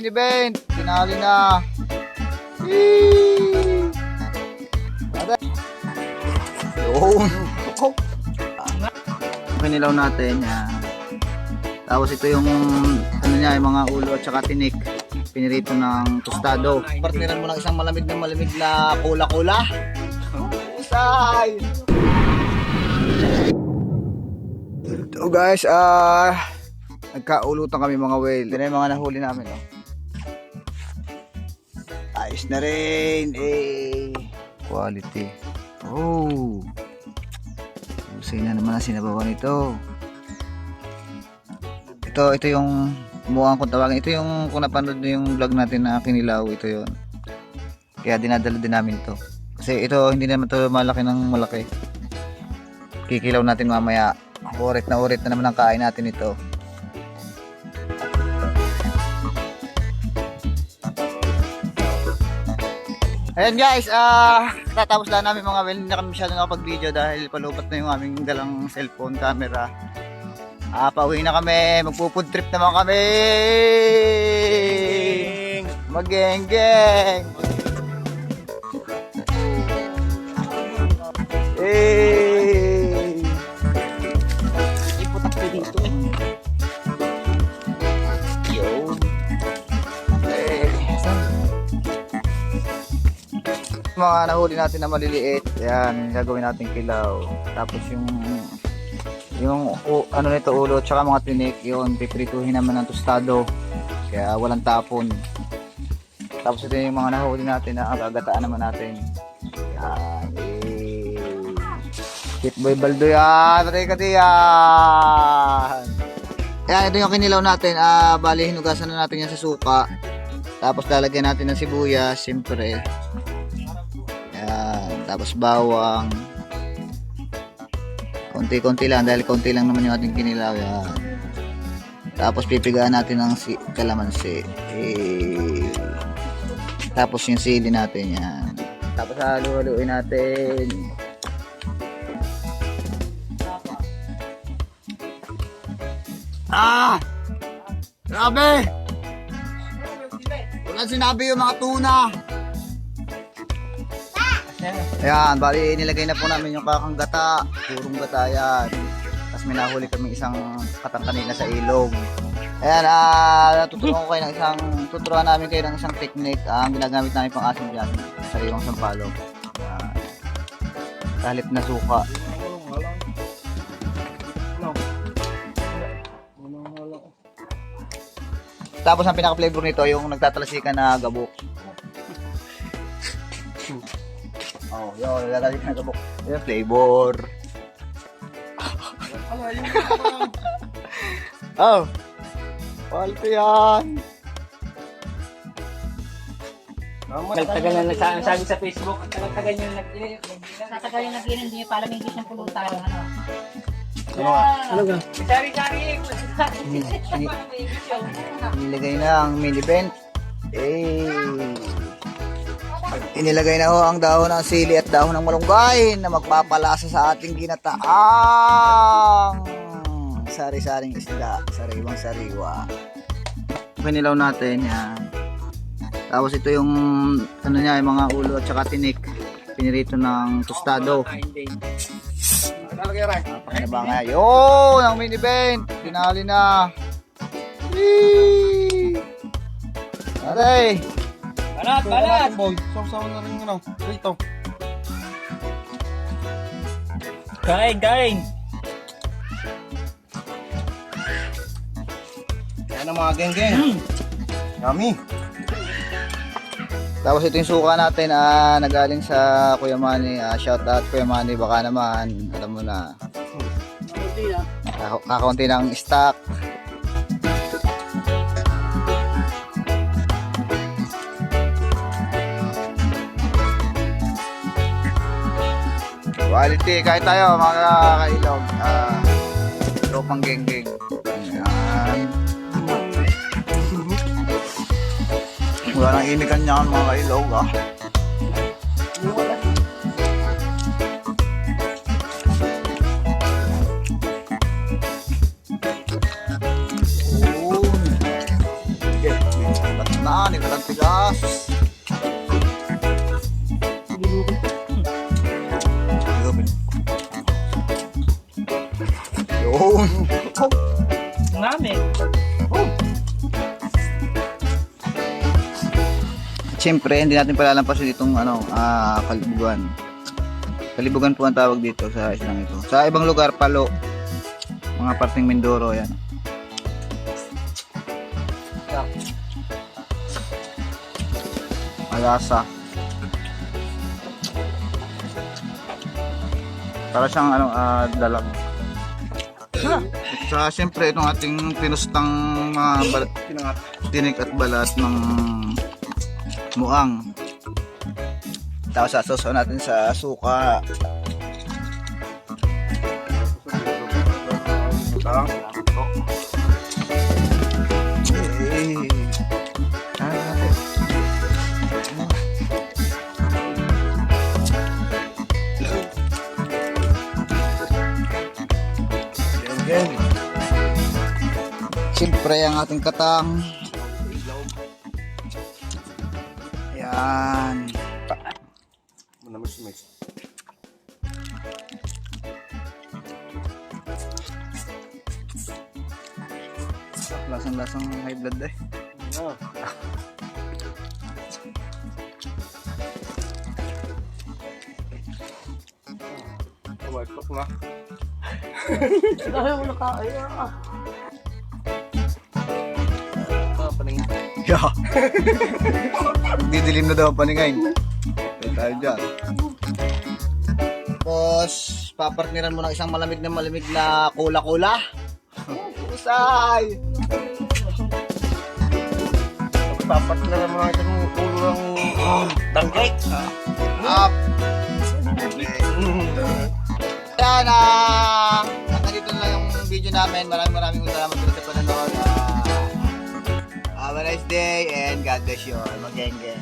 main event. Tinali na. Yee! Yun. Pinilaw natin yan. Tapos ito yung ano niya, yung mga ulo at saka tinik. Pinirito ng tostado. Partneran mo ng isang malamig na cola-cola. Usay! So guys, nagkaulutan kami mga whale. Ito na yung mga nahuli namin. Oh. Ayos na rin. Quality. Oh. Usay na naman ang sinabawan nito. Ito yung mukhang kung tawagin. Ito yung kung napanood nyo yung vlog natin na kinilaw. Ito yun. Kaya dinadala din namin to. Kasi ito hindi naman to malaki ng malaki. Kikilaw natin mamaya. Urit na naman ang kain natin ito. Ayan guys, tatapos lang namin mga well, hindi na kami masyadong nakapag-video dahil palupat na yung aming dalang cellphone camera. Pauwi na kami, magpo-food trip naman kami. Mag-geng-geng. Iputak ko dito eh. Mga nahuli natin na maliliit, yan, gagawin natin kilaw. Tapos yung ano nito, ulo, tsaka mga tinik, yun, piprituhin naman ng tostado. Kaya walang tapon. Tapos ito yung mga nahuli natin na gagataan naman natin. Yan, Kitboy Baldo yan, patay ka diyan. Yan, ito yung kinilaw natin, bali hinugasan na natin yan sa suka. Tapos lalagyan natin ng sibuyas, siyempre. Yan, tapos bawang. Konti-konti lang dahil konti lang naman yung ating kinilaw. Yan. Tapos pipigaan natin ng kalamansi. Tapos yung sili natin yan. Tapos halu-haluin natin. Grabe! Walang sinabi yung mga tuna. Ayan, bali nilagay na po namin yung kakang gata. Purong gata yan. Tapos may nahuli kami isang katang kanina sa ilog. Ayan, tuturuan namin kayo ng isang technique. Ang ginagamit namin pang asin dyan, sariwang sampalok. Kalit na suka. Tapos ang pinaka-flavor nito yung nagtatalasikan na gabok. Oh, yun, nagtatalasikan na gabok. Yung flavor. Oh, quality yan. Nagtagal na nagsasabi sa Facebook. Nagtagal nyo Tatagal yung nag-inom, hindi nyo pala may English ng pulutan. Ano ka? Sari-sari. Inilagay na ang mini event. Inilagay na ho ang dahon ng sili at dahon ng malunggay na magpapalasa sa ating ginataang sari-saring isda, sariwang sariwa. Pinilaw natin yan. Tapos ito yung ano niya, yung mga ulo at saka tinik. Pinirito ng tostado. Pakinabang yun ang mini event. Tinali na. Yee! Aray! Balat! Boy, saw na rin ano, rito. Kain! Yan ang mga geng-geng. Yummy. Tapos ito yung suka natin nagaling sa Kuya Manny. Shout out Kuya Manny, baka naman alam mo na. Kakaunti ng stock. Quality, kahit tayo mga kailog. Tropang geng-geng. Ayan. Wala nang inikan niya mga kailog Ba't na, nagkalang tigas. Yun. Ngami. Siyempre, hindi natin palalampasin itong kalibugan. Kalibugan po ang tawag dito sa islang ito. Sa ibang lugar, palo. Mga parteng Mindoro, yan. Malasa. Para siyang dalag. At saka siyempre itong ating pinustang mga tinik at balat ng muang. Tapos sasaw natin sa suka. Siyempre ang ating katang. Yan. Manamis-mis. Lasang-lasang high blood eh. White box na. Dahil mo nakaya. Paningin. Yeah. Didilim na daw ang paningay. Tayo dyan. Tapos, papartneran mo ng isang malamig na cola-cola. Usay! Papat na lang mga itong ulo ng danggay. Up! Yan dito na lang yung video namin. Maraming salamat ulit sa panonood. Have a nice day and God bless you all. Mag-geng-geng.